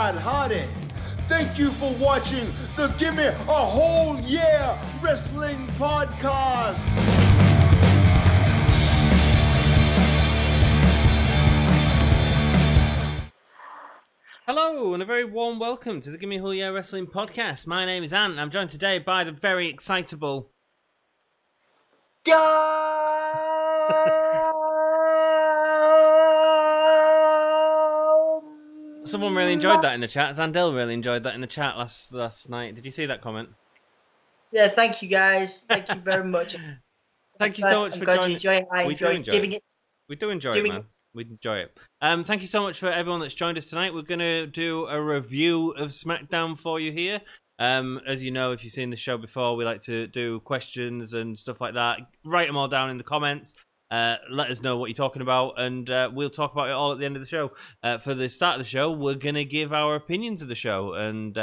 Matt Hardy. Thank you for watching the Gimme a Whole Year Wrestling Podcast. Hello, and a very warm welcome to the Gimme a Whole Year Wrestling Podcast. My name is Ant, and I'm joined today by the very excitable... Someone really enjoyed that in the chat. Zandel really enjoyed that in the chat last night. Did you see that comment? Yeah, thank you guys. Thank you very much. Thank you so much for joining. You enjoy it. I enjoy giving it. We do enjoy it, man. We enjoy it. Thank you so much for everyone that's joined us tonight. We're going to do a review of Smackdown for you here. As you know, if you've seen the show before, we like to do questions and stuff like that. Write them all down in the comments. Let us know what you're talking about, and we'll talk about it all at the end of the show. For the start of the show, we're going to give our opinions of the show and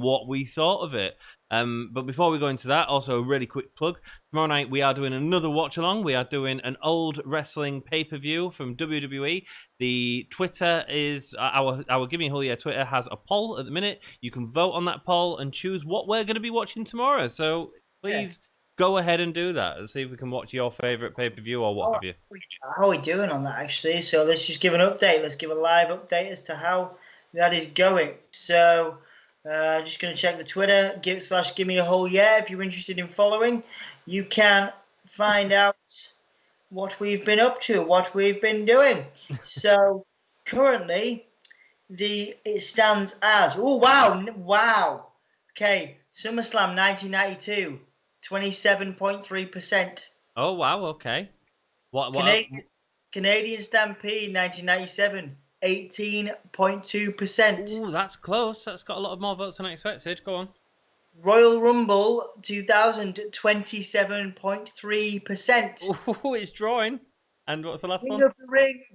what we thought of it. But before we go into that, also a really quick plug. Tomorrow night we are doing another watch-along. We are doing an old wrestling pay-per-view from WWE. The Twitter is, our Gimme a Whole Year Twitter has a poll at the minute. You can vote on that poll and choose what we're going to be watching tomorrow. So please... go ahead and do that and see if we can watch your favourite pay-per-view or what have you. How are we doing on that, actually? So let's just give an update. Let's give a live update as to how that is going. So just going to check the Twitter, /Gimme a Whole Year. If you're interested in following, you can find out what we've been up to, what we've been doing. So currently, it stands as... Oh, wow. Okay, SummerSlam 1992. 27.3%. Oh wow! Okay. What? Canadian Stampede 1997, 18.2%. Ooh, that's close. That's got a lot more votes than I expected. Go on. Royal Rumble 2000, 27.3%. Ooh, it's drawing. And what's the last one?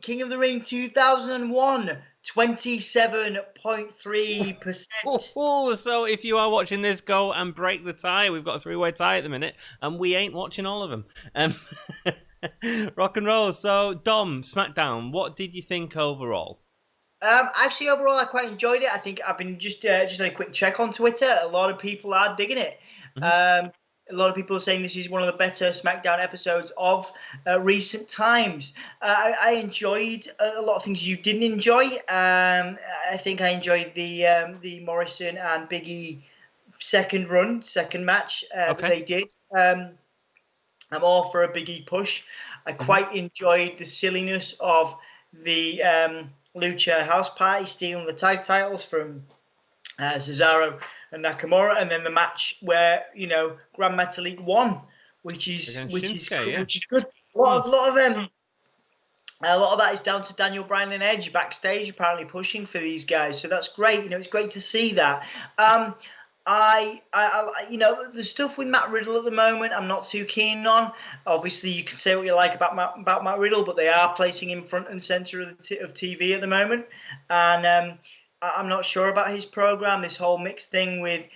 King of the Ring 2001, 27.3%. Oh, so if you are watching this, go and break the tie. We've got a three-way tie at the minute, and we ain't watching all of them. Rock and roll. So, Dom, Smackdown, what did you think overall? Actually, overall, I quite enjoyed it. I think I've been just had a quick check on Twitter. A lot of people are digging it. Mm-hmm. A lot of people are saying this is one of the better SmackDown episodes of recent times. I enjoyed a lot of things you didn't enjoy. I think I enjoyed the Morrison and Big E second match that they did. I'm all for a Big E push. I quite enjoyed the silliness of the Lucha House Party stealing the tag titles from Cesaro and Nakamura, and then the match where Grand Metalik won, which is good. A lot of that is down to Daniel Bryan and Edge backstage, apparently pushing for these guys. So that's great. It's great to see that. I the stuff with Matt Riddle at the moment, I'm not too keen on. Obviously, you can say what you like about Matt Riddle, but they are placing him front and center of TV at the moment, and I'm not sure about his program. This whole mixed thing with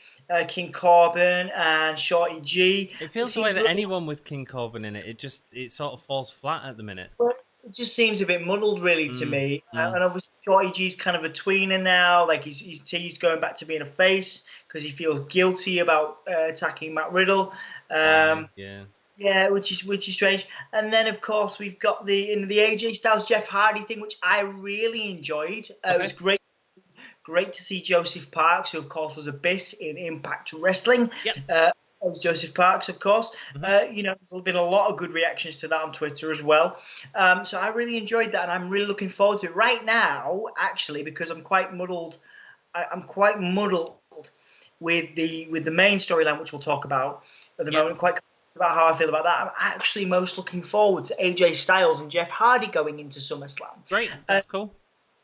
King Corbin and Shorty G. It feels the way that anyone with King Corbin in it, it sort of falls flat at the minute. Well, it just seems a bit muddled, really, to me. And obviously, Shorty G's kind of a tweener now. Like he's going back to being a face because he feels guilty about attacking Matt Riddle. Yeah, which is strange. And then, of course, we've got the AJ Styles Jeff Hardy thing, which I really enjoyed. It was great. Great to see Joseph Parks, who of course was Abyss in Impact Wrestling, as Joseph Parks, of course. Mm-hmm. There's been a lot of good reactions to that on Twitter as well. So I really enjoyed that, and I'm really looking forward to it right now, actually, because I'm quite muddled. I'm quite muddled with the main storyline, which we'll talk about at the moment. Quite confused about how I feel about that. I'm actually most looking forward to AJ Styles and Jeff Hardy going into SummerSlam. Great, that's cool.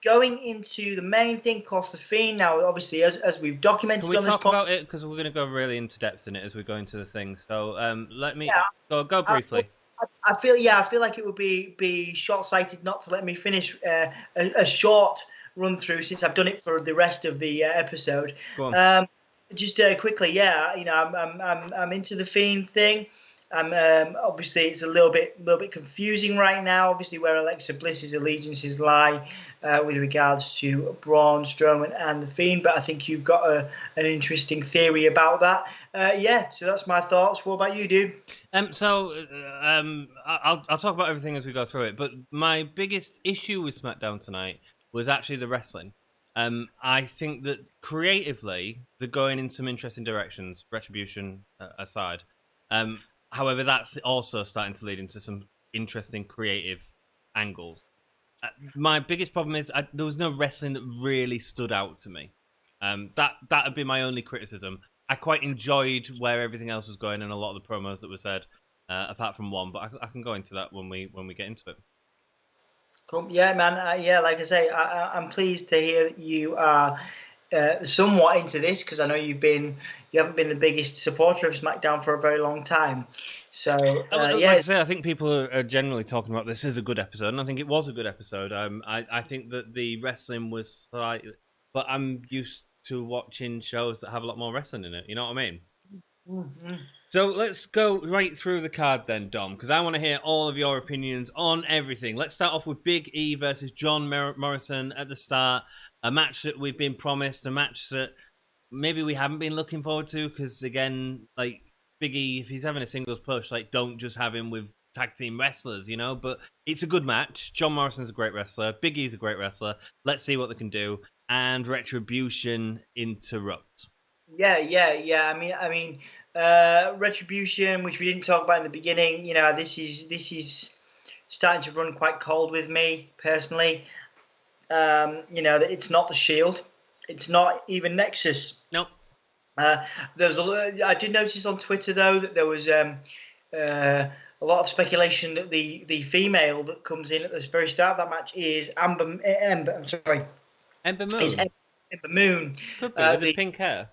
Going into the main thing, of course, the Fiend. Now, obviously, as we've documented on this talk about it? Because we're going to go really into depth in it as we go into the thing. So let me go briefly. I feel like it would be short-sighted not to let me finish a short run-through since I've done it for the rest of the episode. Go on. Just quickly, I'm into the Fiend thing. Obviously, it's a little bit confusing right now. Obviously, where Alexa Bliss's allegiances lie with regards to Braun Strowman and the Fiend. But I think you've got an interesting theory about that. Yeah, so that's my thoughts. What about you, dude? I'll talk about everything as we go through it. But my biggest issue with SmackDown tonight was actually the wrestling. I think that creatively they're going in some interesting directions. Retribution aside. However, that's also starting to lead into some interesting creative angles. My biggest problem is there was no wrestling that really stood out to me. That would be my only criticism. I quite enjoyed where everything else was going and a lot of the promos that were said, apart from one. But I can go into that when we get into it. Cool. Yeah, man. Yeah, like I say, I'm pleased to hear that you are somewhat into this, because I know you haven't been the biggest supporter of SmackDown for a very long time. So like I say, I think people are generally talking about this as a good episode, and I think it was a good episode. I think that the wrestling was slightly, but I'm used to watching shows that have a lot more wrestling in it. You know what I mean? Mm-hmm. So let's go right through the card then, Dom, because I want to hear all of your opinions on everything. Let's start off with Big E versus John Morrison at the start. A match that we've been promised, a match that maybe we haven't been looking forward to, because, again, like, Big E, if he's having a singles push, like, don't just have him with tag team wrestlers, you know? But it's a good match. John Morrison's a great wrestler. Big E's a great wrestler. Let's see what they can do. And Retribution interrupt. Yeah. I mean, Retribution, which we didn't talk about in the beginning, this is starting to run quite cold with me personally. It's not the Shield, it's not even Nexus. Nope. I did notice on Twitter though that there was a lot of speculation that the female that comes in at the very start of that match is Ember Moon. Ember Moon. Could be with the pink hair.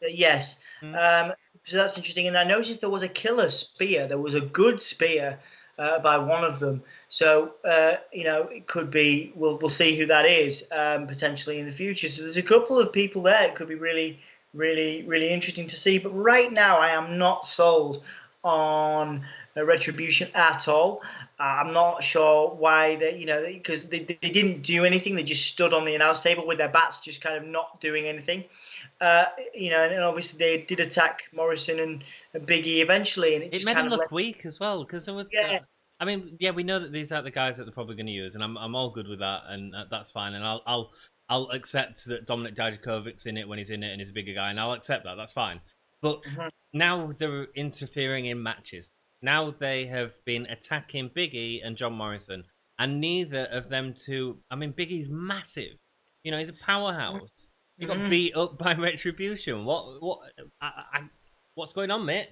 Yes. So that's interesting. And I noticed there was a killer spear. There was a good spear by one of them. So, it could be, we'll see who that is potentially in the future. So there's a couple of people there. It could be really, really, really interesting to see. But right now, I am not sold on Retribution at all. I'm not sure why because they didn't do anything. They just stood on the announce table with their bats, just kind of not doing anything. And obviously they did attack Morrison and Big E eventually, and it made them look weak as well, because there was. Yeah. I mean, yeah, we know that these are the guys that they're probably going to use, and I'm all good with that, and that's fine. And I'll accept that Dominik Dijakovic's in it when he's in it, and he's a bigger guy, and I'll accept that. That's fine. But now they're interfering in matches. Now they have been attacking Big E and John Morrison, and neither of them two. I mean, Big E's massive. He's a powerhouse. He got beat up by Retribution. What's going on, mate?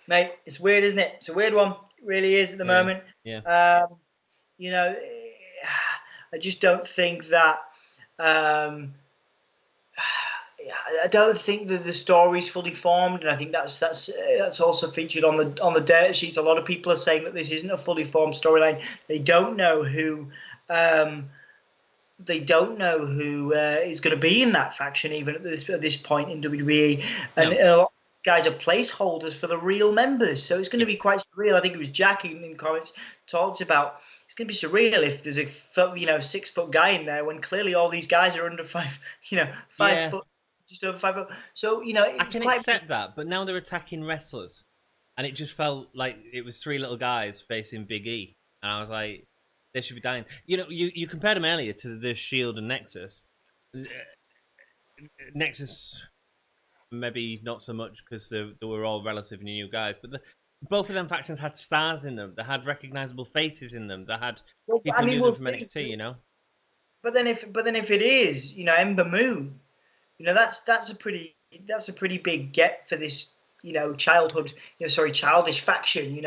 Mate, it's weird, isn't it? It's a weird one. It really is at the moment. Yeah. I just don't think that. I don't think that the story's fully formed, and I think that's also featured on the dirt sheets. A lot of people are saying that this isn't a fully formed storyline. They don't know who. They don't know who is going to be in that faction, even at this point in WWE, and a lot of these guys are placeholders for the real members. So it's going to be quite surreal. I think it was Jack in comments talks about it's going to be surreal if there's a 6-foot guy in there when clearly all these guys are under 5 foot. Just over 5 foot. So I can accept that, but now they're attacking wrestlers, and it just felt like it was 3 little guys facing Big E, and I was like, they should be dying. You compared them earlier to the Shield and Nexus. Nexus, maybe not so much because they were all relatively new guys, but both of them factions had stars in them. They had recognizable faces in them. They had people who knew them from NXT. But then if it is Ember Moon. That's a pretty big get for this childish faction.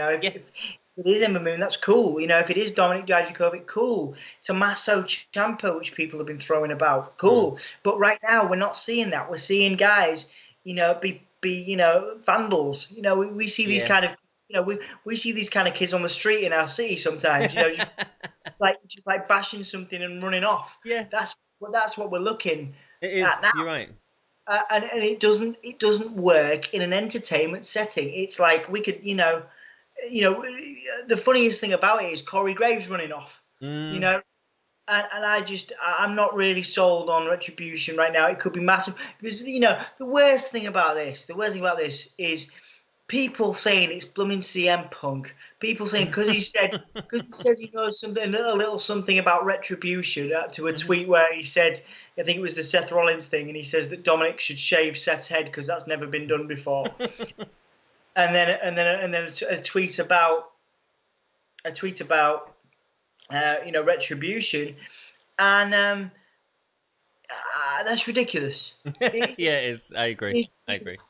If it is Ember Moon, that's cool. If it is Dominik Dijakovic, cool. Tommaso Ciampa, which people have been throwing about, cool. But right now we're not seeing that. We're seeing guys be vandals. We see these kind of we see these kind of kids on the street in our city sometimes. just like bashing something and running off. Yeah, that's what we're looking. It is. Now. You're right. and it doesn't work in an entertainment setting. It's like we could, the funniest thing about it is Corey Graves running off, and I'm not really sold on Retribution right now. It could be massive because the worst thing about this is people saying it's blooming CM Punk. People saying because he says he knows something, a little something about Retribution to a tweet where he said, I think it was the Seth Rollins thing, and he says that Dominic should shave Seth's head because that's never been done before. and then a tweet about Retribution, and that's ridiculous. Yeah, it is. I agree.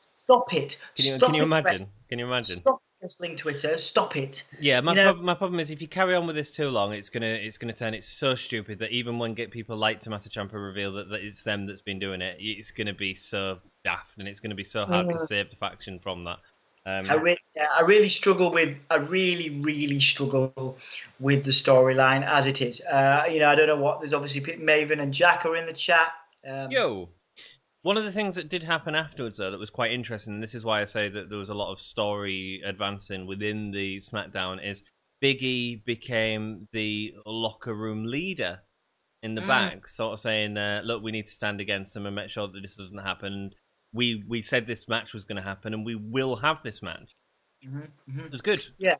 Stop it. Can you imagine? Can you imagine? Stop wrestling Twitter. Stop it. Yeah, my problem is if you carry on with this too long, it's gonna turn. It's so stupid that even when people like Tommaso Ciampa reveal that it's them that's been doing it, it's gonna be so daft, and it's gonna be so hard to save the faction from that. I really struggle with the storyline as it is. I don't know what. There's obviously Maven and Jack are in the chat. One of the things that did happen afterwards, though, that was quite interesting, and this is why I say that there was a lot of story advancing within the SmackDown, is Big E became the locker room leader in the back, sort of saying, look, we need to stand against them and make sure that this doesn't happen. We said this match was going to happen, and we will have this match. It was good. Yeah.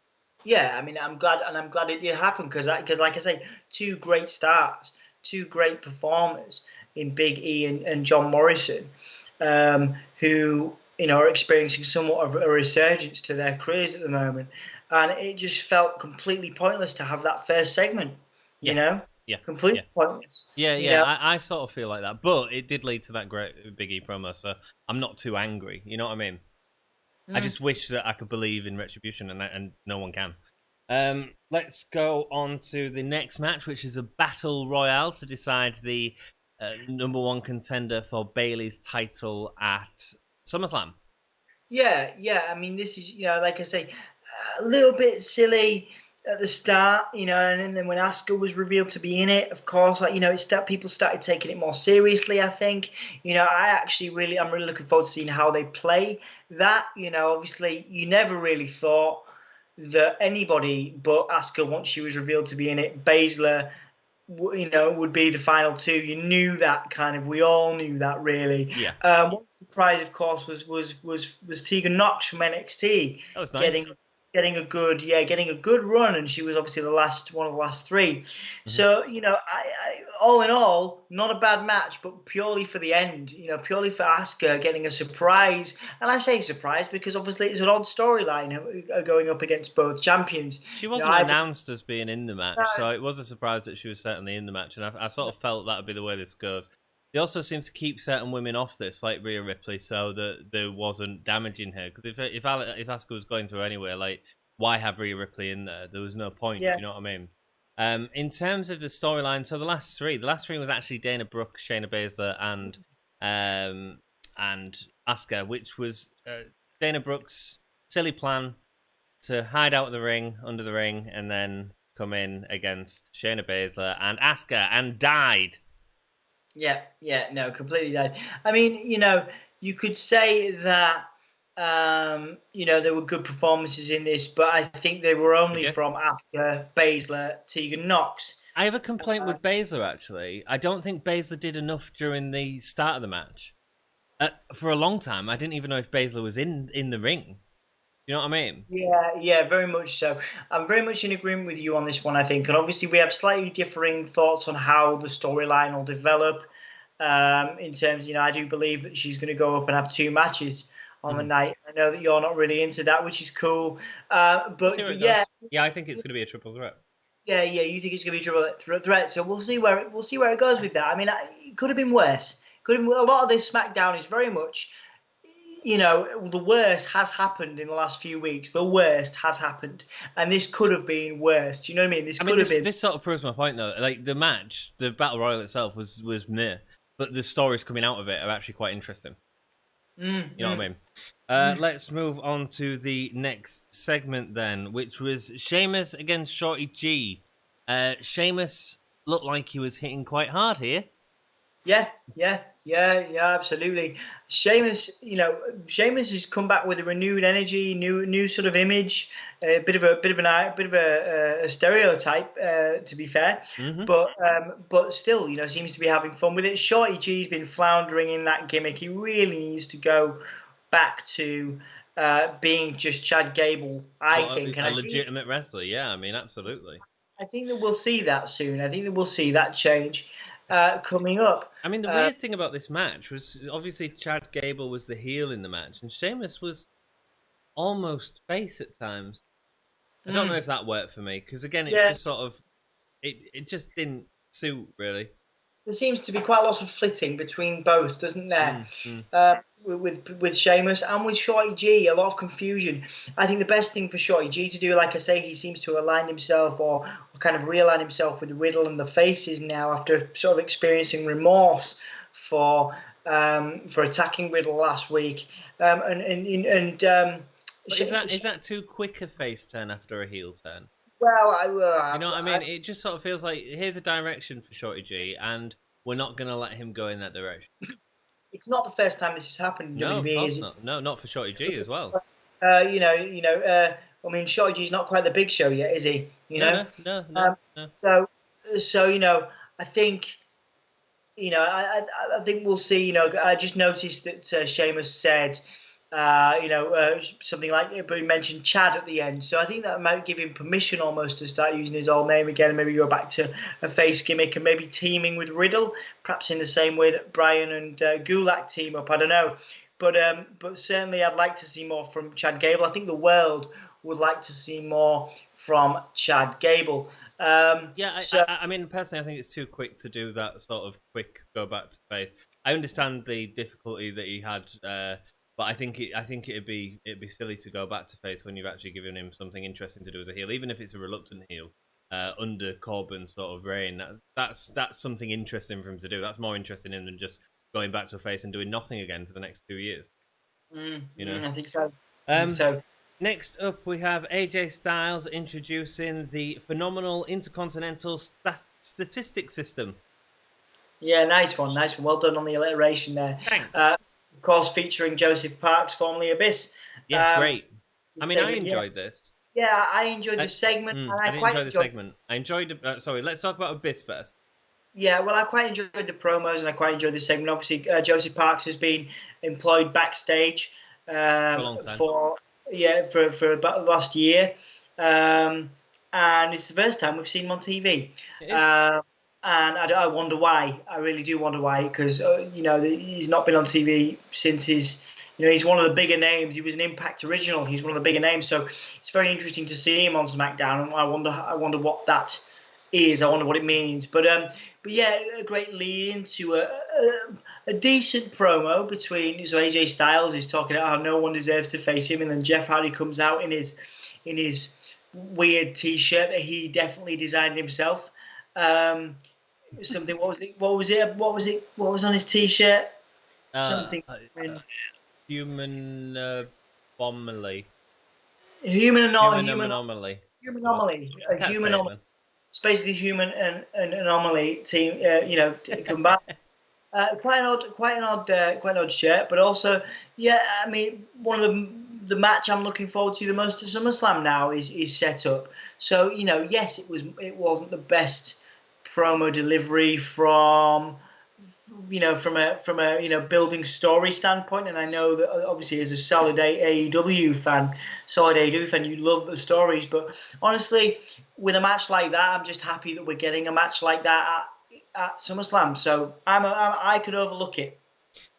I mean, I'm glad it did happen because, like I say, two great stars, two great performers in Big E and John Morrison, who are experiencing somewhat of a resurgence to their careers at the moment, and it just felt completely pointless to have that first segment. Completely pointless. I sort of feel like that, but it did lead to that great Big E promo, so I'm not too angry. You know what I mean? I just wish that I could believe in Retribution, and no one can. Let's go on to the next match, which is a battle royale to decide the number one contender for Bayley's title at SummerSlam. Yeah. I mean, this is, like I say, a little bit silly at the start, and then when Asuka was revealed to be in it, of course, people started taking it more seriously. I think, I'm really looking forward to seeing how they play that. Obviously, you never really thought that anybody but Asuka, once she was revealed to be in it, Baszler, would be the final two. You knew that we all knew that really. Yeah. One surprise, of course, was Tegan Nox from NXT. That was nice. Getting a good run, and she was obviously one of the last three. So I all in all, not a bad match, but purely for the end, purely for Asuka getting a surprise. And I say surprise because obviously it's an odd storyline going up against both champions. She wasn't announced as being in the match, so it was a surprise that she was certainly in the match, and I sort of felt that would be the way this goes. They also seem to keep certain women off this, like Rhea Ripley, so that there wasn't damaging her. Because if Asuka was going to anyway, why have Rhea Ripley in there? There was no point. You know what I mean? In terms of the storyline, so the last three was actually Dana Brooke, Shayna Baszler, and Asuka, which was Dana Brooke's silly plan to hide out under the ring, and then come in against Shayna Baszler and Asuka, and died. Yeah, no, completely died. I mean, you could say that, there were good performances in this, but I think they were only from Asuka, Baszler, Tegan Nox. I have a complaint with Baszler, actually. I don't think Baszler did enough during the start of the match. For a long time, I didn't even know if Baszler was in the ring. You know what I mean? Yeah, very much so. I'm very much in agreement with you on this one, I think. And obviously we have slightly differing thoughts on how the storyline will develop. In terms, I do believe that she's going to go up and have two matches on the night. I know that you're not really into that, which is cool. But yeah. Yeah, I think it's going to be a triple threat. Yeah, you think it's going to be a triple threat. So we'll see where it goes with that. I mean, it could have been worse. A lot of this SmackDown is very much, the worst has happened in the last few weeks. The worst has happened, and this could have been worse. You know what I mean? This sort of proves my point, though. Like the match, the battle royal itself was meh, but the stories coming out of it are actually quite interesting. You know what I mean? Let's move on to the next segment then, which was Sheamus against Shorty G. Sheamus looked like he was hitting quite hard here. Yeah. Yeah, absolutely. Sheamus, Sheamus has come back with a renewed energy, new sort of image, a bit of a stereotype, to be fair, Mm-hmm. but still, seems to be having fun with it. Shorty G's been floundering in that gimmick. He really needs to go back to being just Chad Gable, I Well, think, a legitimate wrestler, yeah. I mean, absolutely. I think that we'll see that soon. I think that we'll see that change coming up. I mean, the weird thing about this match was obviously Chad Gable was the heel in the match, and Sheamus was almost face at times. I don't know if that worked for me because again, it Yeah, just sort of it just didn't suit really. there seems to be quite a lot of flitting between both, doesn't there? Mm. With Sheamus and with Shorty G, a lot of confusion. I think the best thing for Shorty G to do, like I say, he seems to align himself or kind of realign himself with Riddle and the faces now after sort of experiencing remorse for attacking Riddle last week. But is that too quick a face turn after a heel turn? Well, You know what I mean? It just sort of feels like here's a direction for Shorty G, and we're not going to let him go in that direction. it's not the first time this has happened in No, of WWE, course is it? not. No, not for Shorty G as well. I mean, Shorty G's not quite the Big Show yet, is he? No. So, I think, I think we'll see. I just noticed that Sheamus said, something like, but he mentioned Chad at the end. So I think that might give him permission almost to start using his old name again and maybe go back to a face gimmick and maybe teaming with Riddle, perhaps in the same way that Bryan and Gulak team up. I don't know. But certainly I'd like to see more from Chad Gable. I think the world would like to see more from Chad Gable. I mean, personally, I think it's too quick to do that sort of quick go back to face. I understand the difficulty that he had, but I think it'd be silly to go back to face when you've actually given him something interesting to do as a heel, even if it's a reluctant heel under Corbin's sort of reign. That's something interesting for him to do. That's more interesting in than just going back to a face and doing nothing again for the next 2 years. I think so. Next up, we have AJ Styles introducing the phenomenal Intercontinental Statistic System. Yeah, nice one. Well done on the alliteration there. Thanks. Of course, featuring Joseph Parks, formerly Abyss. Yeah, great. I mean, I enjoyed this. Yeah, I enjoyed the segment. I didn't enjoy the segment. I enjoyed sorry, let's talk about Abyss first. Yeah, well, I quite enjoyed the promos and I quite enjoyed the segment. Obviously, Joseph Parks has been employed backstage for a long time. For about last year, and it's the first time we've seen him on TV. And I wonder why. I really do wonder why, because he's not been on TV since he's one of the bigger names. He was an Impact original. He's one of the bigger names, so it's very interesting to see him on SmackDown. And I wonder what that is. I wonder what it means. But yeah, a great lead into a decent promo between AJ Styles is talking about how no one deserves to face him, and then Jeff Hardy comes out in his weird T-shirt that he definitely designed himself. Something. What was it? What was on his T-shirt? Something. Human anomaly. Human anomaly. Human anomaly. It's basically human and anomaly team. Come back. Quite an odd shirt, but also, yeah. I mean, one of the match I'm looking forward to the most at SummerSlam now is set up. So yes, it wasn't the best promo delivery from a building story standpoint, and I know that obviously as a solid AEW fan, you love the stories. But honestly, with a match like that, I'm just happy that we're getting a match like that at SummerSlam. So I could overlook it.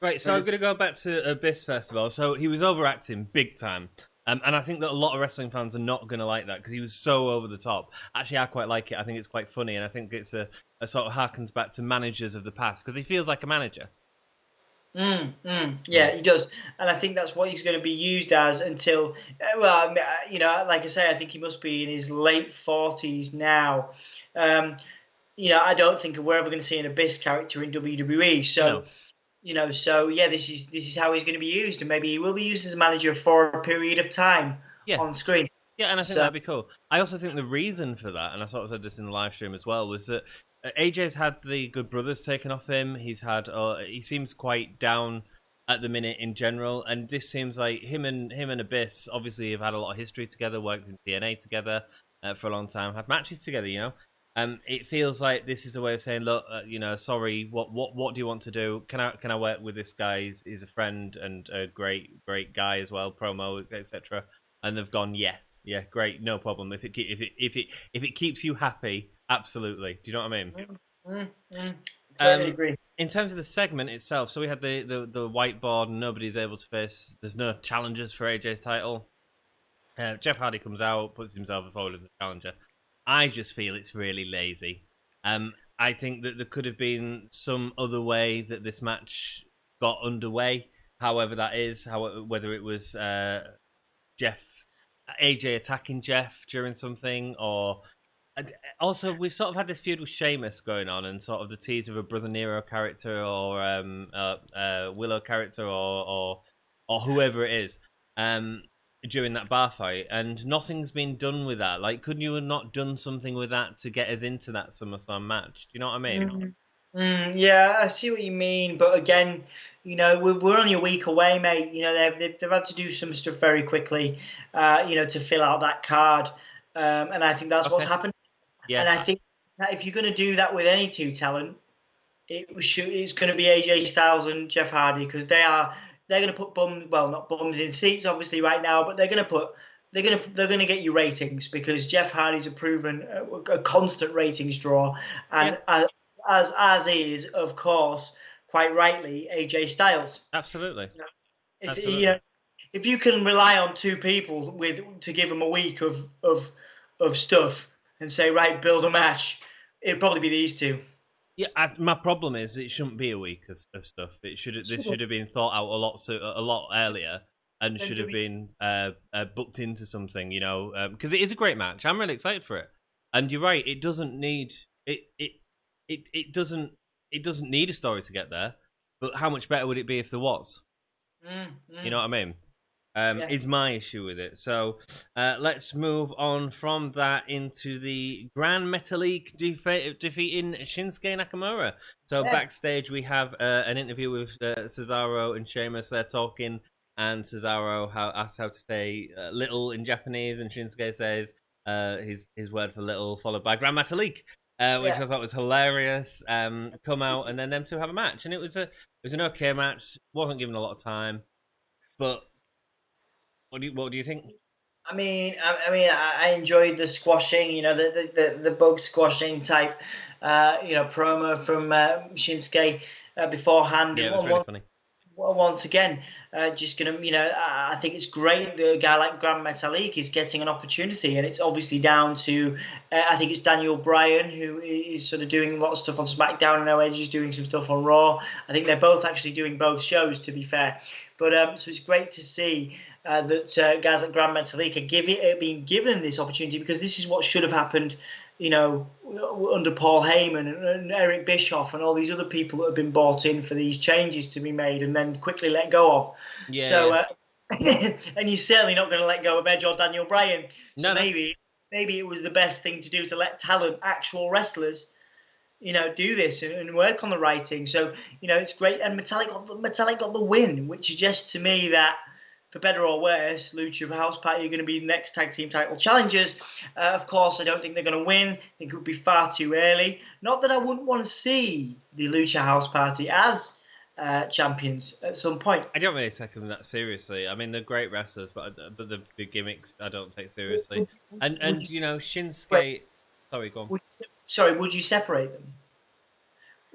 Right, so I'm going to go back to Abyss first of all. So he was overacting big time. And I think that a lot of wrestling fans are not going to like that because he was so over the top. Actually, I quite like it. I think it's quite funny, and I think it's a sort of harkens back to managers of the past because he feels like a manager. Yeah, he does, and I think that's what he's going to be used as until, like I say, I think he must be in his late 40s now. I don't think we're ever going to see an Abyss character in WWE. So. No. So yeah, this is how he's going to be used, and maybe he will be used as a manager for a period of time on screen. Yeah, and I think that'd be cool. I also think the reason for that, and I sort of said this in the live stream as well, was that AJ's had the Good Brothers taken off him. He seems quite down at the minute in general, and this seems like him and Abyss obviously have had a lot of history together, worked in TNA together for a long time, had matches together. It feels like this is a way of saying, look, sorry, what do you want to do? Can I work with this guy? He's a friend and a great guy as well, promo, etc. And they've gone, yeah, great, no problem. If it keeps you happy, absolutely. Do you know what I mean? Totally agree. In terms of the segment itself, so we had the whiteboard, and nobody's able to face. There's no challengers for AJ's title. Jeff Hardy comes out, puts himself forward as a challenger. I just feel it's really lazy. I think that there could have been some other way that this match got underway, however that is, whether it was AJ attacking Jeff during something, or also we've sort of had this feud with Sheamus going on, and sort of the tease of a Brother Nero character or Willow character or whoever it is. During that bar fight, and nothing's been done with that. Like, couldn't you have not done something with that to get us into that SummerSlam match? Do you know what I mean? Yeah, I see what you mean, but again, we're only a week away, mate. They've had to do some stuff very quickly, to fill out that card, and I think that's what's happened. Yeah. And I think that if you're going to do that with any two talent, it's going to be AJ Styles and Jeff Hardy, because they're going to put not bums in seats, obviously, right now, but they're going to get you ratings, because Jeff Hardy's a constant ratings draw, and as is, of course, quite rightly, AJ Styles. Absolutely. If you can rely on two people to give them a week of stuff and say, right, build a match, it'd probably be these two. Yeah, my problem is it shouldn't be a week of stuff. This should have been thought out a lot earlier, and should have been booked into something. Because it is a great match. I'm really excited for it. And you're right. It doesn't need it doesn't need a story to get there. But how much better would it be if there was? You know what I mean? Is my issue with it. So let's move on from that into the Grand Metalik defeating Shinsuke Nakamura. So backstage we have an interview with Cesaro and Sheamus. They're talking, and Cesaro asks how to say little in Japanese, and Shinsuke says his word for little, followed by Grand Metalik, which I thought was hilarious. Come out, and then them two have a match, and it was an okay match. Wasn't given a lot of time, but what do you think? I mean, I enjoyed the squashing, the bug squashing type, promo from Shinsuke beforehand. Yeah, it was really funny. Once again, just gonna, I think it's great that a guy like Grand Metalik is getting an opportunity, and it's obviously down to, I think it's Daniel Bryan, who is sort of doing a lot of stuff on SmackDown, and Edge is doing some stuff on Raw. I think they're both actually doing both shows, to be fair. But so it's great to see that guys like Grand Metalik are being given this opportunity, because this is what should have happened, under Paul Heyman and Eric Bischoff and all these other people that have been brought in for these changes to be made and then quickly let go of. Yeah. So, and you're certainly not going to let go of Edge or Daniel Bryan. So maybe it was the best thing to do, to let talent, actual wrestlers, do this and work on the writing. So, it's great. And Metalik got the win, which suggests to me that, for better or worse, Lucha House Party are going to be next tag team title challengers. Of course, I don't think they're going to win. I think it would be far too early. Not that I wouldn't want to see the Lucha House Party as champions at some point. I don't really take them that seriously. I mean, they're great wrestlers, but the gimmicks I don't take seriously. And Shinsuke. Sorry, go on. Would you separate them?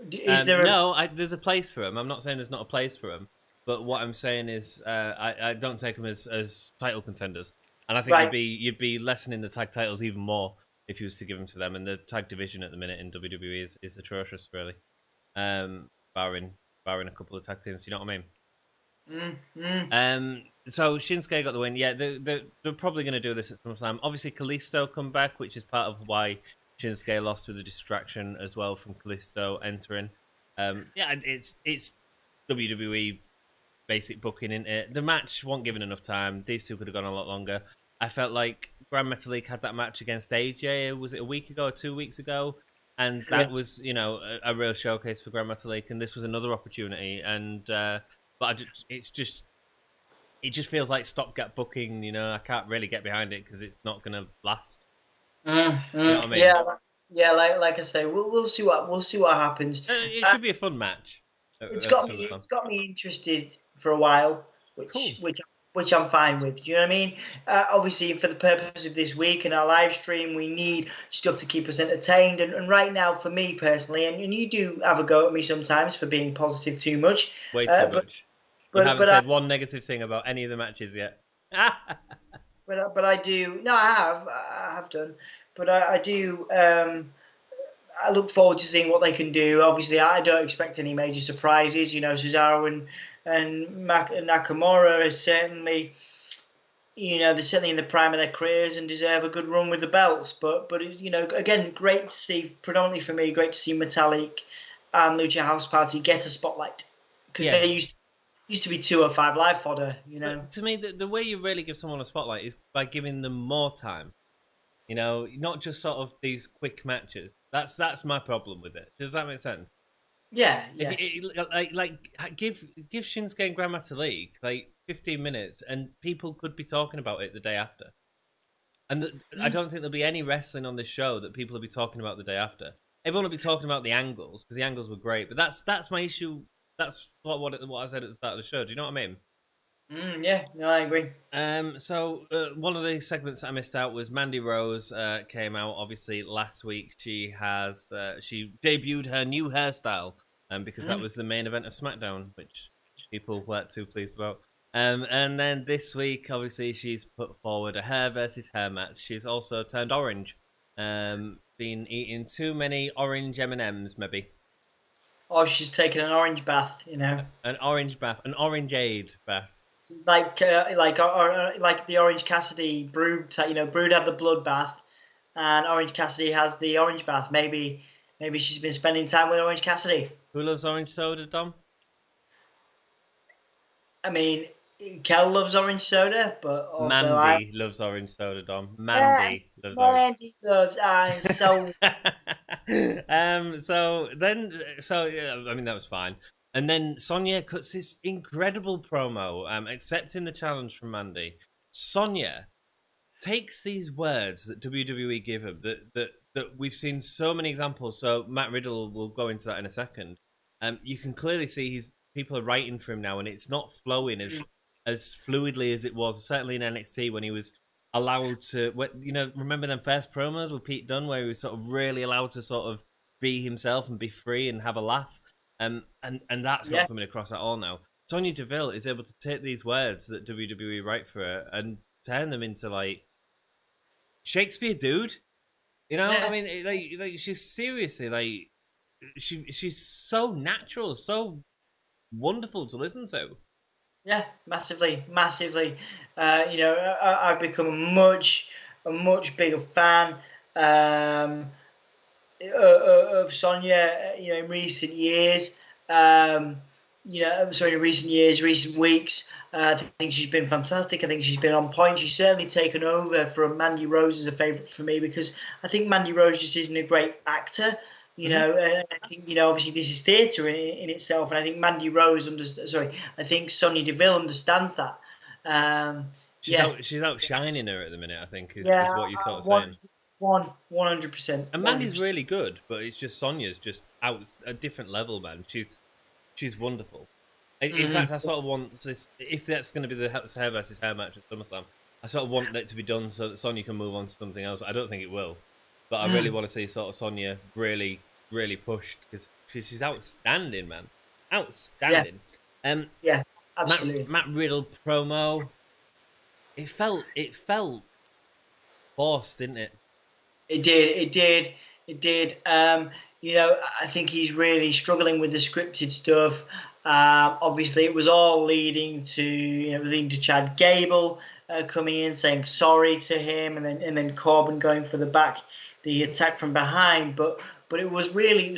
There's a place for them. I'm not saying there's not a place for them. But what I'm saying is, I don't take them as title contenders, and I think you'd be lessening the tag titles even more if you was to give them to them. And the tag division at the minute in WWE is atrocious, really, barring a couple of tag teams. You know what I mean? So Shinsuke got the win. Yeah, they're probably going to do this at SummerSlam. Obviously, Kalisto come back, which is part of why Shinsuke lost with the distraction as well from Kalisto entering. It's WWE. Basic booking in it. The match wasn't given enough time. These two could have gone a lot longer. I felt like Grand Metalik had that match against AJ. Was it a week ago or 2 weeks ago? and that was, you know, a real showcase for Grand Metalik, and this was another opportunity. And but it just feels like stopgap booking. You know, I can't really get behind it because it's not going to last. You know what I mean? Yeah. Like I say, we'll see what happens. It should be a fun match. It's got me interested for a while, which I'm fine with. Do you know what I mean? Obviously, for the purpose of this week and our live stream, we need stuff to keep us entertained. And right now, for me personally, and you do have a go at me sometimes for being positive too much. Way too much. You haven't said one negative thing about any of the matches yet. But I do. No, I have done. But I do. I look forward to seeing what they can do. Obviously, I don't expect any major surprises. You know, Cesaro and Nakamura are certainly, you know, they're certainly in the prime of their careers and deserve a good run with the belts. But you know, again, great to see. Predominantly for me, great to see Metalik and Lucha House Party get a spotlight because they used to be 205 Live fodder. You know, but to me, the way you really give someone a spotlight is by giving them more time. You know, not just sort of these quick matches. That's my problem with it. Does that make sense? Yeah. Yes. Give Shinsuke and Grand Metalik like 15 minutes, and people could be talking about it the day after. And I don't think there'll be any wrestling on this show that people will be talking about the day after. Everyone will be talking about the angles because the angles were great. But that's my issue. That's what I said at the start of the show. Do you know what I mean? Yeah, no, I agree. So one of the segments I missed out was Mandy Rose came out. Obviously, last week she debuted her new hairstyle, because that was the main event of SmackDown, which people weren't too pleased about. And then this week, obviously, she's put forward a hair versus hair match. She's also turned orange, been eating too many orange M&Ms, maybe. Oh, she's taken an orange bath, you know. An orange bath, an orangeade bath. Like the Orange Cassidy Brood, you know, Brood had the blood bath, and Orange Cassidy has the orange bath. Maybe she's been spending time with Orange Cassidy. Who loves orange soda, Dom? I mean, Kel loves orange soda, but also Mandy loves orange soda, Dom. Mandy loves orange. So. I mean, that was fine. And then Sonya cuts this incredible promo, accepting the challenge from Mandy. Sonya takes these words that WWE give him, that we've seen so many examples. So Matt Riddle will go into that in a second. You can clearly see people are writing for him now, and it's not flowing as fluidly as it was, certainly in NXT when he was allowed to. You know, remember them first promos with Pete Dunne where he was sort of really allowed to sort of be himself and be free and have a laugh. And that's not coming across at all now. Sonya Deville is able to take these words that WWE write for her and turn them into like Shakespeare, dude. You know, I mean, like she's seriously like she's so natural, so wonderful to listen to. Yeah, massively. You know, I've become a much bigger fan of Sonya, you know, in recent years. Recent weeks. I think she's been fantastic. I think she's been on point. She's certainly taken over from Mandy Rose as a favourite for me because I think Mandy Rose just isn't a great actor. You know, and I think, you know, obviously this is theatre in itself, and I think Mandy Rose I think Sonya Deville understands that. She's outshining her at the minute, I think, is what you're sort of saying. 100%. And Mandy's really good, but it's just Sonya's just out a different level, man. She's wonderful. In fact, I sort of want this, if that's going to be the hair versus hair match at SummerSlam, I sort of want it to be done so that Sonya can move on to something else. I don't think it will, but I really want to see sort of Sonya really, really pushed because she's outstanding, man. Outstanding. Yeah, absolutely. Matt Riddle promo. It felt forced, didn't it? It did. You know, I think he's really struggling with the scripted stuff. Obviously, it was all leading to Chad Gable coming in saying sorry to him, and then Corbin going for the attack from behind. But it was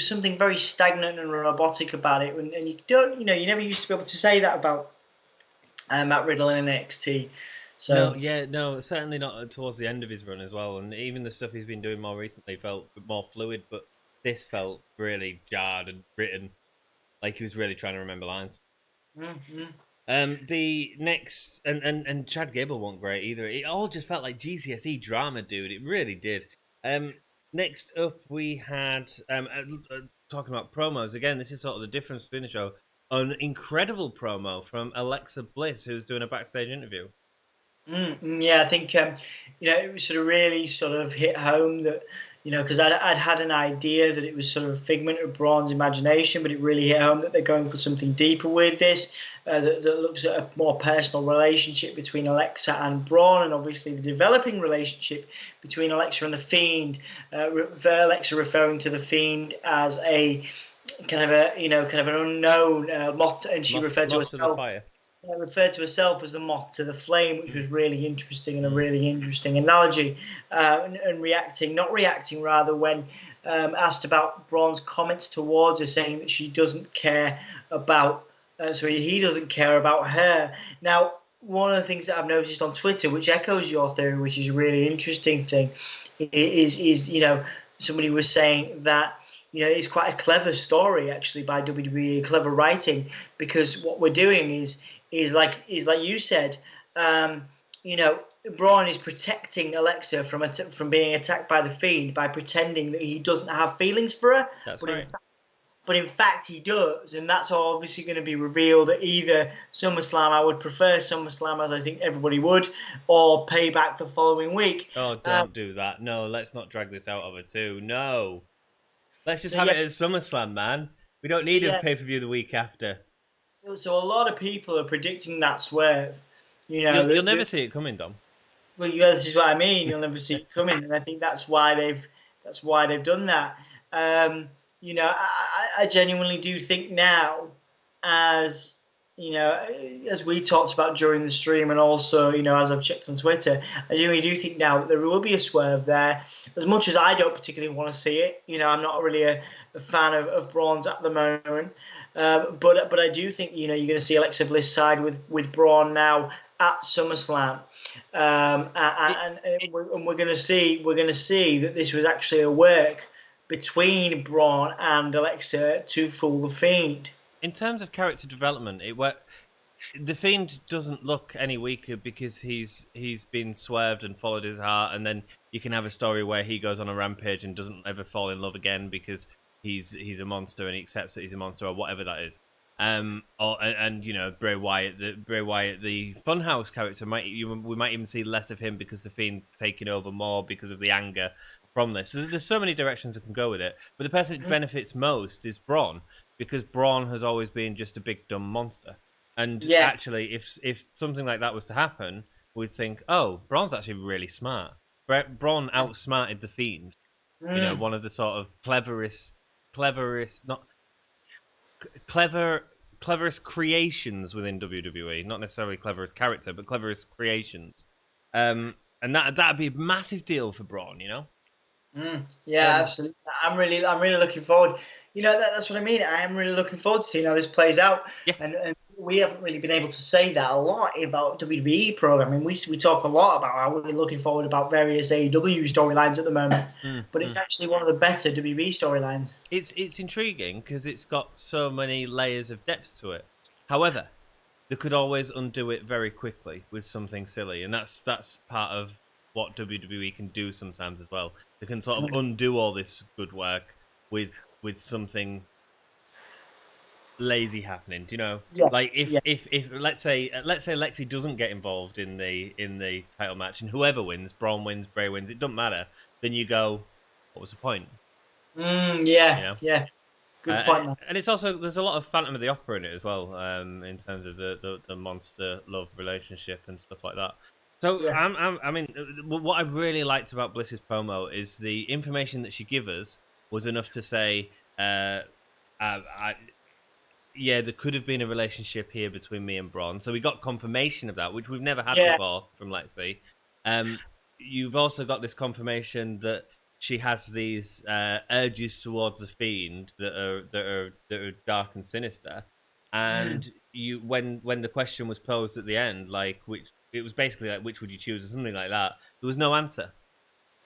something very stagnant and robotic about it, and you never used to be able to say that about Matt Riddle in NXT. So no, certainly not towards the end of his run as well. And even the stuff he's been doing more recently felt more fluid. But this felt really jarred and written like he was really trying to remember lines. The next and Chad Gable wasn't great either. It all just felt like GCSE drama, dude. It really did. Next up we had talking about promos again. This is sort of the difference between the show. An incredible promo from Alexa Bliss, who's doing a backstage interview. Yeah, I think it was sort of really sort of hit home that, because I'd had an idea that it was sort of a figment of Braun's imagination, but it really hit home that they're going for something deeper with this, that looks at a more personal relationship between Alexa and Braun, and obviously the developing relationship between Alexa and the Fiend. Alexa referring to the Fiend as a kind of an unknown moth, and she referred to herself. To the fire. Referred to herself as the moth to the flame, which was really interesting and a really interesting analogy. And not reacting rather, when asked about Braun's comments towards her, saying that she doesn't care about, he doesn't care about her. Now, one of the things that I've noticed on Twitter, which echoes your theory, which is a really interesting thing, is somebody was saying that it's quite a clever story actually by WWE, clever writing, because what we're doing is like you said, Braun is protecting Alexa from being attacked by the Fiend by pretending that he doesn't have feelings for her. That's right. But in fact he does, and that's obviously going to be revealed at either SummerSlam. I would prefer SummerSlam, as I think everybody would, or Payback the following week. Oh, don't do that. No, let's not drag this out over two. No. Let's just have it at SummerSlam, man. We don't need a pay-per-view the week after. So a lot of people are predicting that swerve. You'll never see it coming, Dom. Well, this is what I mean. You'll never see it coming, and I think that's why they've done that. I genuinely do think now, as as we talked about during the stream, and also as I've checked on Twitter, I genuinely do think now that there will be a swerve there. As much as I don't particularly want to see it, I'm not really a fan of Braun's at the moment. But I do think you're going to see Alexa Bliss side with Braun now at SummerSlam, and we're going to see that this was actually a work between Braun and Alexa to fool the Fiend. In terms of character development, the Fiend doesn't look any weaker because he's been swerved and followed his heart, and then you can have a story where he goes on a rampage and doesn't ever fall in love again because he's a monster and he accepts that he's a monster or whatever that is. Bray Wyatt, the Funhouse character, we might even see less of him because the Fiend's taking over more because of the anger from this. So there's so many directions that can go with it. But the person who benefits most is Braun, because Braun has always been just a big dumb monster. And actually, if something like that was to happen, we'd think, oh, Braun's actually really smart. Braun outsmarted the Fiend. One of the sort of cleverest creations within WWE. Not necessarily cleverest character, but cleverest creations. And that'd be a massive deal for Braun, Absolutely. I'm really looking forward. That's what I mean. I am really looking forward to seeing how this plays out. Yeah. And we haven't really been able to say that a lot about WWE programming. We talk a lot about how we're looking forward about various AEW storylines at the moment, but it's actually one of the better WWE storylines. It's intriguing because it's got so many layers of depth to it. However, they could always undo it very quickly with something silly, and that's part of what WWE can do sometimes as well. They can sort of undo all this good work with something lazy happening. Do you know? Yeah. Like if let's say Lexi doesn't get involved in the title match, and whoever wins, Braun wins, Bray wins, it doesn't matter. Then you go, what was the point? Yeah. Good point, man. And it's also, there's a lot of Phantom of the Opera in it as well, in terms of the monster love relationship and stuff like that. So I mean, what I really liked about Bliss's promo is the information that she gave us was enough to say, there could have been a relationship here between me and Braun. So we got confirmation of that, which we've never had before from Lexi. You've also got this confirmation that she has these urges towards the Fiend that are dark and sinister. And when the question was posed at the end, it was basically like, which would you choose, or something like that, there was no answer.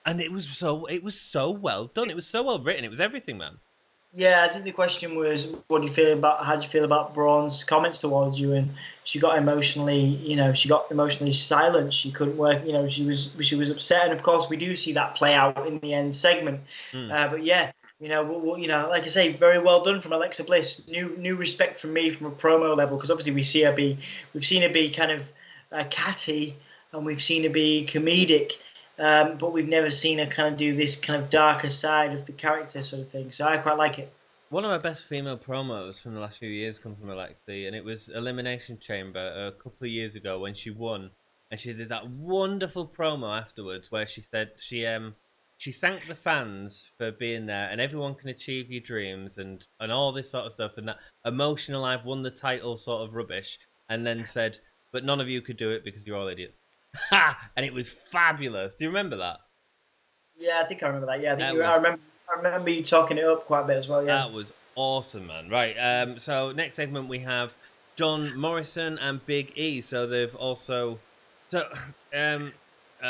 And it was so well done. It was so well written. It was everything, man. Yeah, I think the question was, how do you feel about Braun's comments towards you? And she got emotionally silent. She couldn't work. She was upset. And of course, we do see that play out in the end segment. But yeah, like I say, very well done from Alexa Bliss. New respect from me from a promo level, because obviously we've seen her be kind of catty, and we've seen her be comedic. But we've never seen her kind of do this kind of darker side of the character sort of thing. So I quite like it. One of my best female promos from the last few years come from Alexi, and it was Elimination Chamber a couple of years ago when she won, and she did that wonderful promo afterwards where she said she thanked the fans for being there, and everyone can achieve your dreams and all this sort of stuff, and that emotional I've won the title sort of rubbish, and then said, but none of you could do it because you're all idiots. Ha! And it was fabulous. Do you remember that? Yeah, I think I remember that. Yeah, I remember you talking it up quite a bit as well. Yeah, that was awesome, man. Right. So next segment we have John Morrison and Big E. So they've also. So,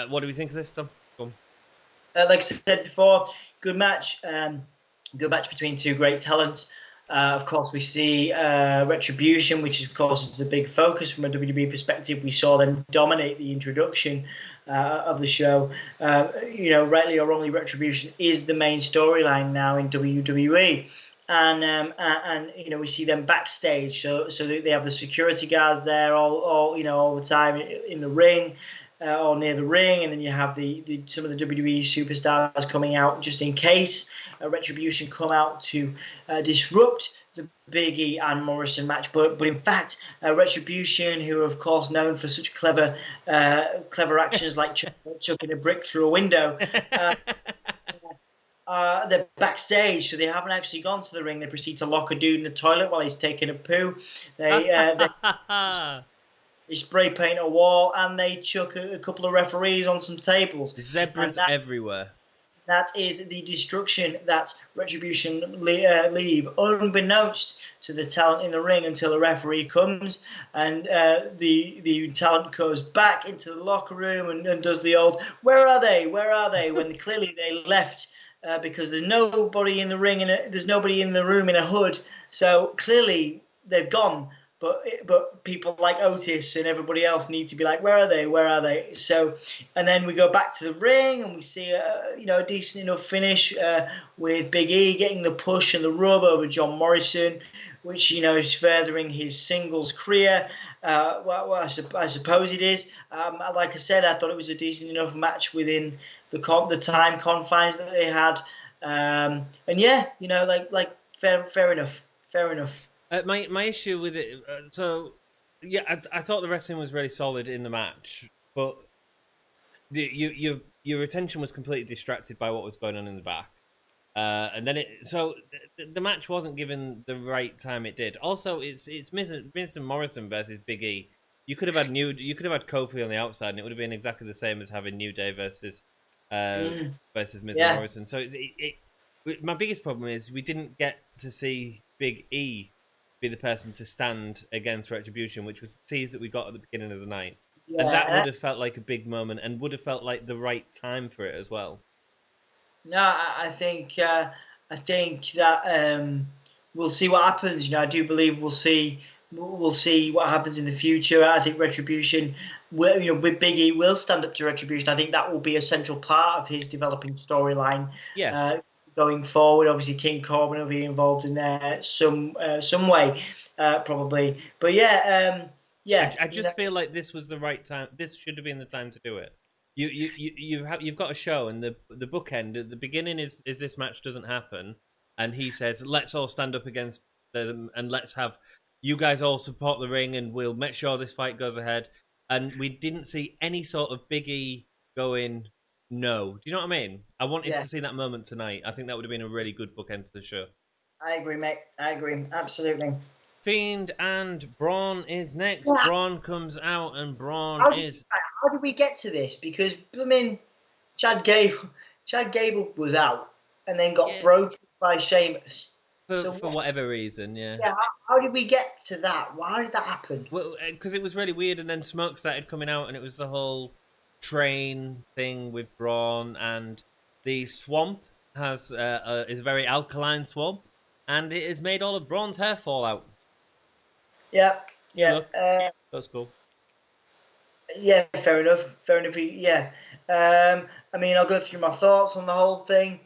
what do we think of this, Tom? Go on. Like I said before, good match. Good match between two great talents. Of course, we see Retribution, which of course is the big focus from a WWE perspective. We saw them dominate the introduction of the show. Rightly or wrongly, Retribution is the main storyline now in WWE. And we see them backstage, so they have the security guards there all the time in the ring. Or near the ring, and then you have some of the WWE superstars coming out just in case Retribution come out to disrupt the Big E and Morrison match. But in fact, Retribution, who are of course known for such clever actions like chucking a brick through a window. They're backstage, so they haven't actually gone to the ring. They proceed to lock a dude in the toilet while he's taking a poo. They spray paint a wall, and they chuck a couple of referees on some tables. Zebras everywhere. That is the destruction that Retribution leave, unbeknownst to the talent in the ring, until the referee comes, and the talent goes back into the locker room and does the old "Where are they? Where are they?" when clearly they left. Because there's nobody in the ring there's nobody in the room in a hood, so clearly they've gone. But people like Otis and everybody else need to be like, where are they? Where are they? So, and then we go back to the ring and we see a decent enough finish with Big E getting the push and the rub over John Morrison, which is furthering his singles career. I suppose it is. Like I said, I thought it was a decent enough match within the time confines that they had. And yeah, fair enough. Fair enough. My issue with it, I thought the wrestling was really solid in the match, but your attention was completely distracted by what was going on in the back, and then the match wasn't given the right time it did. Also, it's Vince and Morrison versus Big E. You could have had Kofi on the outside, and it would have been exactly the same as having New Day versus Miz and Morrison. So my biggest problem is we didn't get to see Big E be the person to stand against Retribution, which was the tease that we got at the beginning of the night. Yeah. And that would have felt like a big moment and would have felt like the right time for it as well. No, I think that we'll see what happens. I do believe we'll see what happens in the future. I think Retribution, with Big E, will stand up to Retribution. I think that will be a central part of his developing storyline. Yeah. Going forward, obviously King Corbin will be involved in there some way, probably. But I just feel like this was the right time. This should have been the time to do it. You've got a show, and the bookend at the beginning is this match doesn't happen, and he says, let's all stand up against them, and let's have you guys all support the ring, and we'll make sure this fight goes ahead. And we didn't see any sort of Big E going, no. Do you know what I mean? I wanted to see that moment tonight. I think that would have been a really good bookend to the show. I agree, mate. I agree. Absolutely. Fiend and Braun is next. Yeah. Braun comes out, and Braun How did we get to this? Because, Chad Gable was out and then got broken by Sheamus. For whatever reason, Yeah, how did we get to that? Why did that happen? Well, because it was really weird, and then smoke started coming out, and it was the whole train thing with Braun, and the swamp is a very alkaline swamp, and it has made all of Braun's hair fall out. Yeah, Good yeah. luck. That's cool. Yeah, fair enough. Fair enough. Yeah. I mean, I'll go through my thoughts on the whole thing.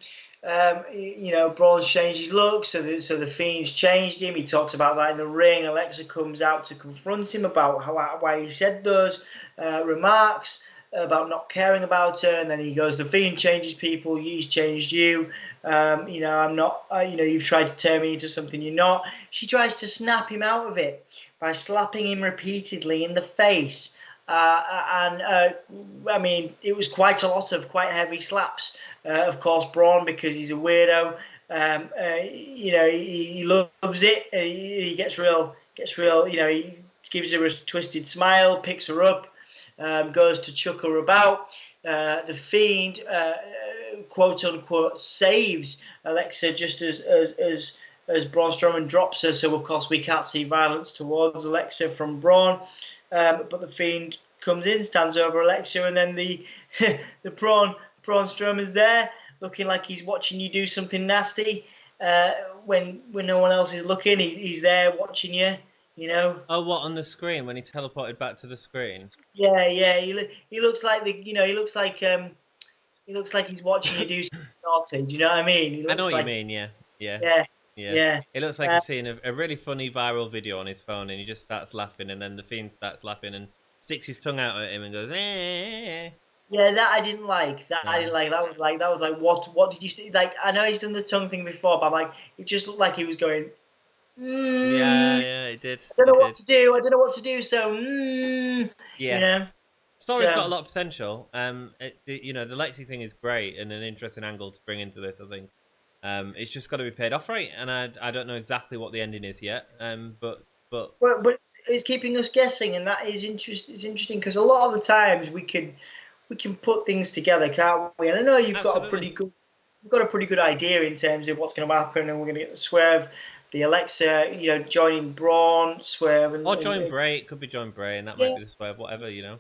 You know, Braun's changed his look, so the Fiend's changed him. He talks about that in the ring. Alexa comes out to confront him about why he said those remarks about not caring about her, and then he goes, "The Fiend changes people. He's changed you. You know, I'm not. You know, you've tried to turn me into something you're not." She tries to snap him out of it by slapping him repeatedly in the face. I mean, it was quite a lot of quite heavy slaps. Of course, Braun, because he's a weirdo, you know, he loves it. He gets real. You know, he gives her a twisted smile, picks her up, goes to chuck her about. The Fiend, quote unquote, saves Alexa just as Braun Strowman drops her. So of course we can't see violence towards Alexa from Braun. But the Fiend comes in, stands over Alexa, and then the Braun Strowman's there, looking like he's watching you do something nasty. When no one else is looking, he's there watching you. You know. Oh, what, on the screen when he teleported back to the screen? Yeah. He looks like he looks like he's watching you do something naughty. Do you know what I mean? He looks I know what like, you mean. Yeah. Yeah. It looks like he's seeing a really funny viral video on his phone, and he just starts laughing, and then the Fiend starts laughing and sticks his tongue out at him and goes, eh. Yeah, that I didn't like. I didn't like. That was like, what did you like? I know he's done the tongue thing before, but I'm like, it just looked like he was going. Yeah, it did. I don't know what to do. I don't know what to do. So, yeah. You know. Story's got a lot of potential. You know, the Lexi thing is great and an interesting angle to bring into this, I think. It's just got to be paid off right, and I don't know exactly what the ending is yet. But it's keeping us guessing, and that is interesting. It's interesting because a lot of the times we can put things together, can't we? And I know you've got a pretty good idea in terms of what's going to happen, and we're going to get the swerve, the Alexa, you know, joining Braun, swerve, or join Bray. It could be join Bray, and that might be the swerve, whatever, you know.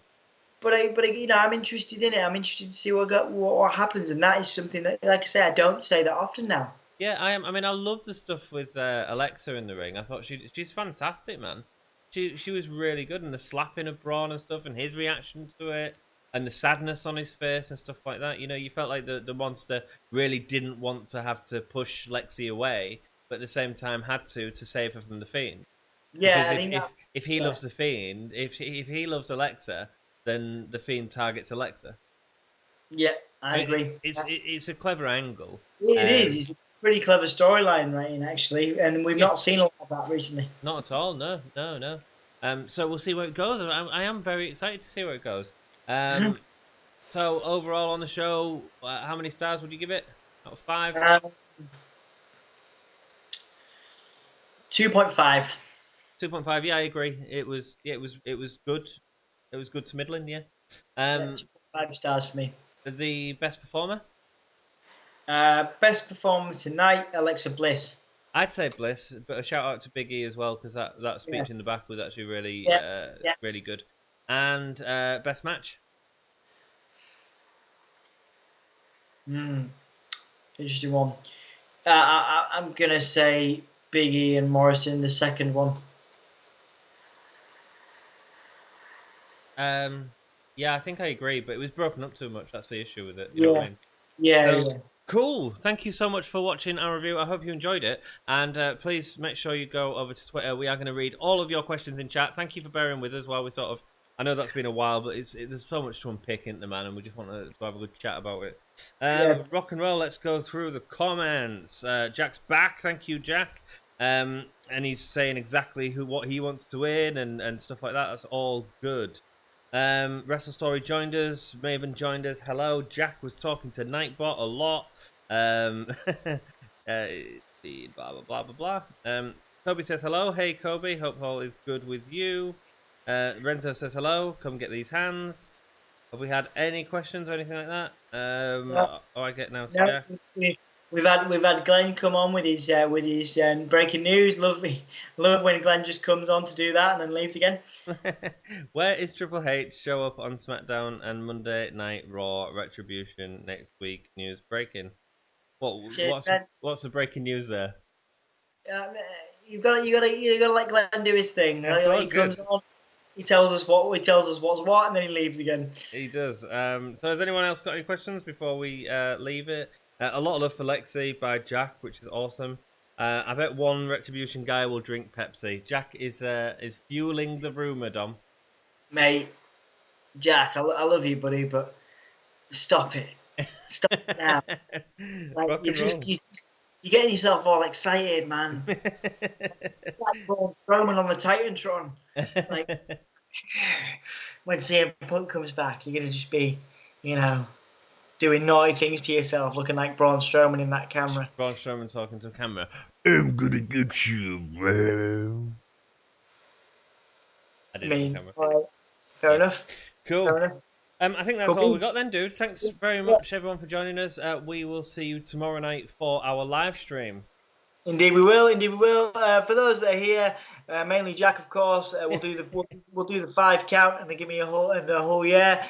But you know, I'm interested in it. I'm interested to see what happens, and that is something that, like I say, I don't say that often now. Yeah, I am. I mean, I love the stuff with Alexa in the ring. I thought she's fantastic, man. She was really good, and the slapping of Braun and stuff, and his reaction to it, and the sadness on his face and stuff like that. You know, you felt like the monster really didn't want to have to push Lexi away, but at the same time had to save her from the Fiend. Yeah, because if he loves the Fiend, if he loves Alexa, then the Fiend targets Alexa. Yeah, I agree. It's a clever angle. It is. It's a pretty clever storyline writing, actually, and we've not seen a lot of that recently. Not at all. No. So we'll see where it goes. I am very excited to see where it goes. So overall on the show, how many stars would you give it out of 5? 2.5. 2.5. Yeah, I agree. It was good. It was good to middling. Yeah. 2.5 stars for me. The best performer. Best performer tonight, Alexa Bliss. I'd say Bliss, but a shout out to Big E as well, because that speech in the back was actually really really good. And best match. Interesting one. I'm gonna say Big E and Morrison, the second one. Yeah, I think I agree, but it was broken up too much. That's the issue with it. You know what I mean? Yeah. Cool. Thank you so much for watching our review. I hope you enjoyed it. And please make sure you go over to Twitter. We are going to read all of your questions in chat. Thank you for bearing with us while we sort of... I know that's been a while, but there's so much to unpick into, man, and we just want to have a good chat about it. Rock and roll, let's go through the comments. Jack's back. Thank you, Jack. And he's saying exactly what he wants to win and stuff like that. That's all good. Wrestle Story joined us. Maven joined us. Hello. Jack was talking to Nightbot a lot. Blah blah blah blah. Kobe says hello. Hey Kobe, hope all is good with you. Renzo says hello. Come get these hands. Have we had any questions or anything like that? I get now to Jack. We've had Glenn come on with his breaking news. Love when Glenn just comes on to do that and then leaves again. Where is Triple H show up on SmackDown and Monday Night Raw Retribution next week? News breaking. What's the breaking news there? You gotta let Glenn do his thing. That's all good. Comes on, he tells us what's what, and then he leaves again. He does. So has anyone else got any questions before we leave it? A lot of love for Lexi by Jack, which is awesome. I bet one Retribution guy will drink Pepsi. Jack is fueling the rumor, Dom. Mate, Jack, I love you, buddy, but stop it. Stop it now. Like you're getting yourself all excited, man. Like Braun Strowman on the Titantron. Like when CM Punk comes back, you're gonna just be, doing naughty things to yourself, looking like Braun Strowman in that camera. Braun Strowman talking to the camera. I'm gonna get you, bro. I didn't. Fair enough. Cool. Fair enough. I think that's all we got then, dude. Thanks very much, everyone, for joining us. We will see you tomorrow night for our live stream. Indeed, we will. For those that are here, mainly Jack, of course, we'll do the 5 count and then give me the whole year.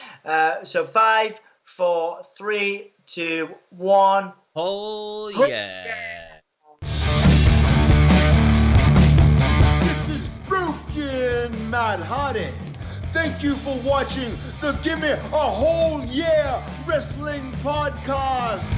So 5, 4, 3, 2, 1. Oh yeah. This is Broken Matt Hardy. Thank you for watching the Gimme a Whole Year Wrestling Podcast.